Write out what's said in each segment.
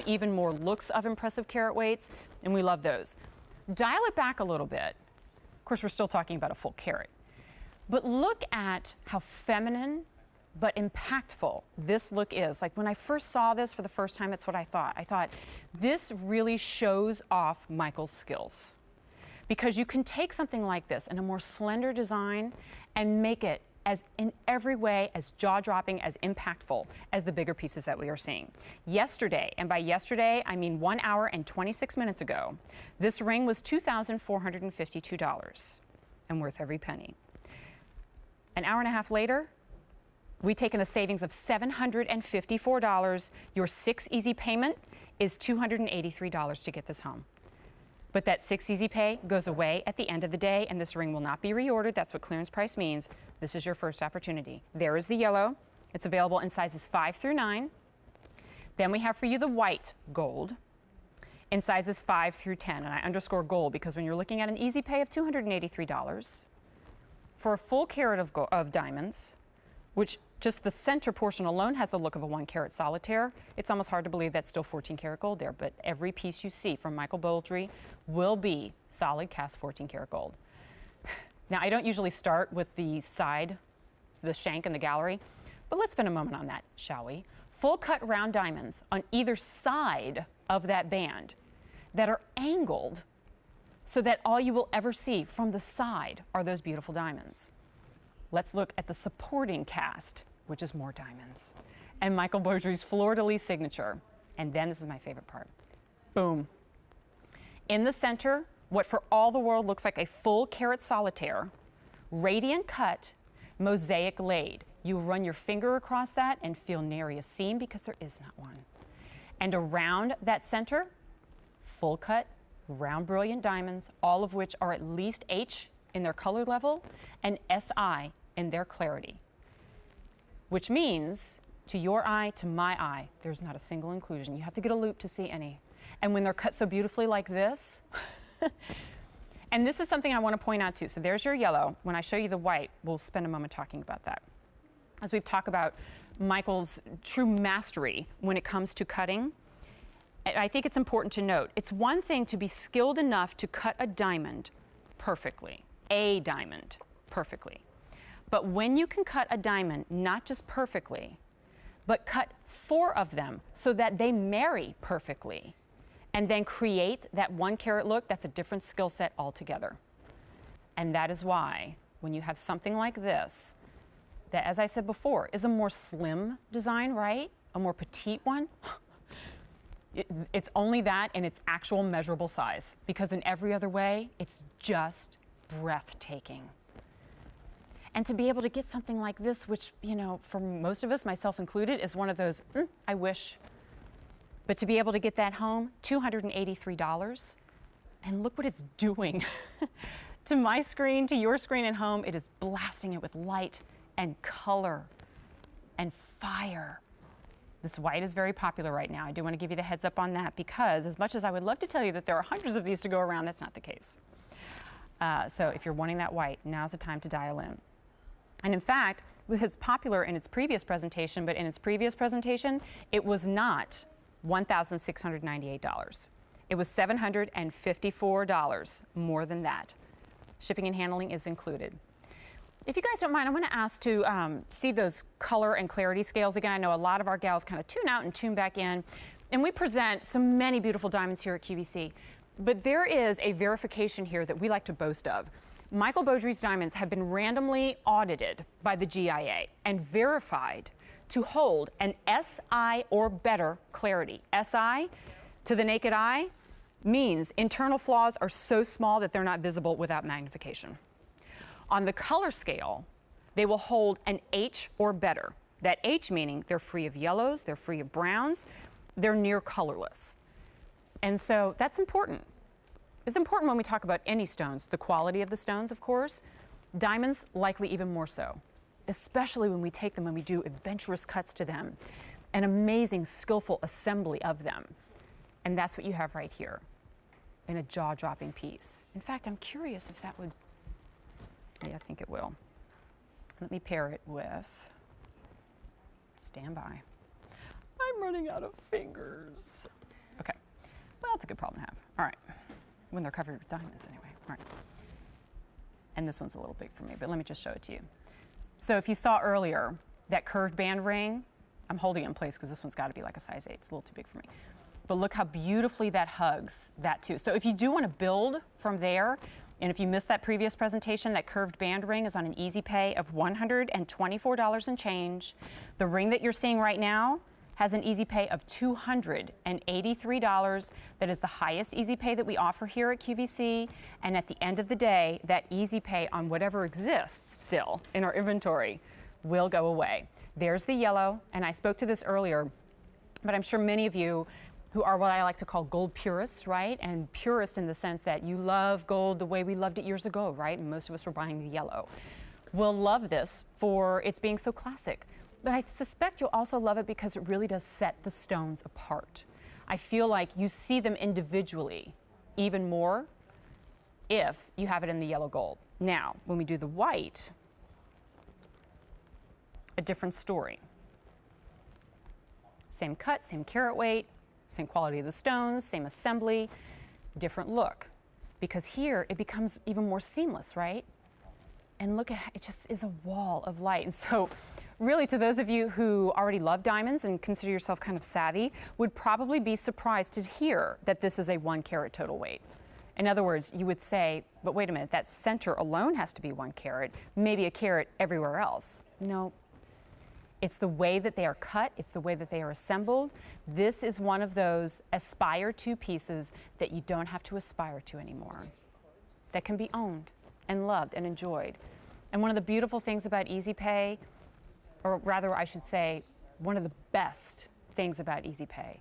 even more looks of impressive carat weights, and we love those. Dial it back a little bit. Of course, we're still talking about a full carat. But look at how feminine but impactful this look is. Like when I first saw this for the first time, that's what I thought. I thought, this really shows off Michael's skills. Because you can take something like this in a more slender design and make it as in every way as jaw-dropping, as impactful as the bigger pieces that we are seeing. Yesterday, and by yesterday I mean 1 hour and 26 minutes ago, this ring was $2,452 and worth every penny. An hour and a half later, we've taken a savings of $754. Your 6 easy payment is $283 to get this home. But that 6 easy pay goes away at the end of the day, and this ring will not be reordered. That's what clearance price means. This is your first opportunity. There is the yellow. It's available in sizes 5 through 9. Then we have for you the white gold in sizes 5 through 10. And I underscore gold because when you're looking at an easy pay of $283 for a full carat of diamonds, which just the center portion alone has the look of a 1 carat solitaire. It's almost hard to believe that's still 14 karat gold there, but every piece you see from Michael Beaudry will be solid cast 14 karat gold. Now, I don't usually start with the side, the shank and the gallery, but let's spend a moment on that, shall we? Full cut round diamonds on either side of that band that are angled so that all you will ever see from the side are those beautiful diamonds. Let's look at the supporting cast, which is more diamonds, and Michael Beaudry's fleur-de-lis signature. And then this is my favorite part. Boom. In the center, what for all the world looks like a full carat solitaire, radiant cut, mosaic laid. You run your finger across that and feel nary a seam because there is not one. And around that center, full cut, round brilliant diamonds, all of which are at least H in their color level and SI in their clarity. Which means, to your eye, to my eye, there's not a single inclusion. You have to get a loupe to see any. And when they're cut so beautifully like this, and this is something I want to point out too. So there's your yellow. When I show you the white, we'll spend a moment talking about that. As we've talked about Michael's true mastery when it comes to cutting, I think it's important to note, it's one thing to be skilled enough to cut a diamond perfectly, a diamond perfectly. But when you can cut a diamond, not just perfectly, but cut 4 of them so that they marry perfectly and then create that 1 carat look, that's a different skill set altogether. And that is why when you have something like this, that, as I said before, is a more slim design, right? A more petite one. It's only that in its actual measurable size, because in every other way, it's just breathtaking. And to be able to get something like this, which, you know, for most of us, myself included, is one of those, I wish. But to be able to get that home, $283, and look what it's doing to my screen, to your screen at home. It is blasting it with light and color and fire. This white is very popular right now. I do want to give you the heads up on that because as much as I would love to tell you that there are hundreds of these to go around, that's not the case. So if you're wanting that white, now's the time to dial in. And in fact, it was popular in its previous presentation, but in its previous presentation, it was not $1,698. It was $754, more than that. Shipping and handling is included. If you guys don't mind, I'm going to ask to see those color and clarity scales again. I know a lot of our gals kind of tune out and tune back in, and we present so many beautiful diamonds here at QVC. But there is a verification here that we like to boast of. Michael Beaudry's diamonds have been randomly audited by the GIA and verified to hold an SI or better clarity. SI, to the naked eye, means internal flaws are so small that they're not visible without magnification. On the color scale, they will hold an H or better. That H meaning they're free of yellows, they're free of browns, they're near colorless. And so that's important. It's important when we talk about any stones, the quality of the stones, of course. Diamonds, likely even more so, especially when we take them and we do adventurous cuts to them, an amazing, skillful assembly of them. And that's what you have right here in a jaw-dropping piece. In fact, I'm curious if that would, yeah, I think it will. Let me pair it with, stand by. I'm I'm running out of fingers. Okay, well, it's a good problem to have. All right, when they're covered with diamonds anyway. All right, and this one's a little big for me, but let me just show it to you. So if you saw earlier that curved band ring, I'm holding it in place because this one's got to be like a size 8. It's a little too big for me. But look how beautifully that hugs that too. So if you do want to build from there, and if you missed that previous presentation, that curved band ring is on an easy pay of $124 and change. The ring that you're seeing right now has an easy pay of $283. That is the highest easy pay that we offer here at QVC. And at the end of the day, that easy pay on whatever exists still in our inventory will go away. There's the yellow, and I spoke to this earlier, but I'm sure many of you who are what I like to call gold purists, right? And purist in the sense that you love gold the way we loved it years ago, right? And most of us were buying the yellow. Will love this for its being so classic. But I suspect you'll also love it because it really does set the stones apart. I feel like you see them individually even more if you have it in the yellow gold. Now, when we do the white, a different story. Same cut, same carat weight, same quality of the stones, same assembly, different look. Because here it becomes even more seamless, right? And look at how it just is a wall of light. And so really, to those of you who already love diamonds and consider yourself kind of savvy, would probably be surprised to hear that this is a 1 carat total weight. In other words, you would say, but wait a minute, that center alone has to be 1 carat, maybe a carat everywhere else. No. It's the way that they are cut. It's the way that they are assembled. This is one of those aspire to pieces that you don't have to aspire to anymore, that can be owned and loved and enjoyed. And one of the beautiful things about Easy Pay, or rather I should say, one of the best things about Easy Pay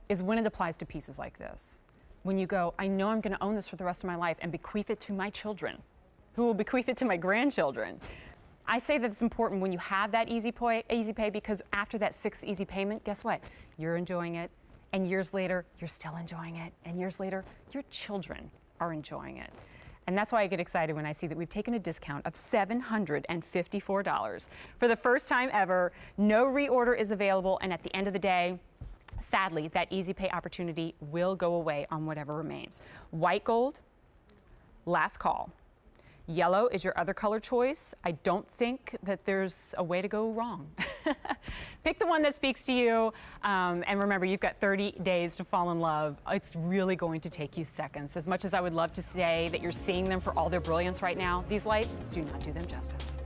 is when it applies to pieces like this. When you go, I know I'm going to own this for the rest of my life and bequeath it to my children, who will bequeath it to my grandchildren. I say that it's important when you have that easy pay because after that 6th easy payment, guess what? You're enjoying it, and years later, you're still enjoying it, and years later, your children are enjoying it. And that's why I get excited when I see that we've taken a discount of $754. For the first time ever, no reorder is available, and at the end of the day, sadly, that easy pay opportunity will go away on whatever remains. White gold, last call. Yellow is your other color choice. I don't think that there's a way to go wrong. Pick the one that speaks to you, and remember, you've got 30 days to fall in love. It's really going to take you seconds. As much as I would love to say that you're seeing them for all their brilliance right now, these lights do not do them justice.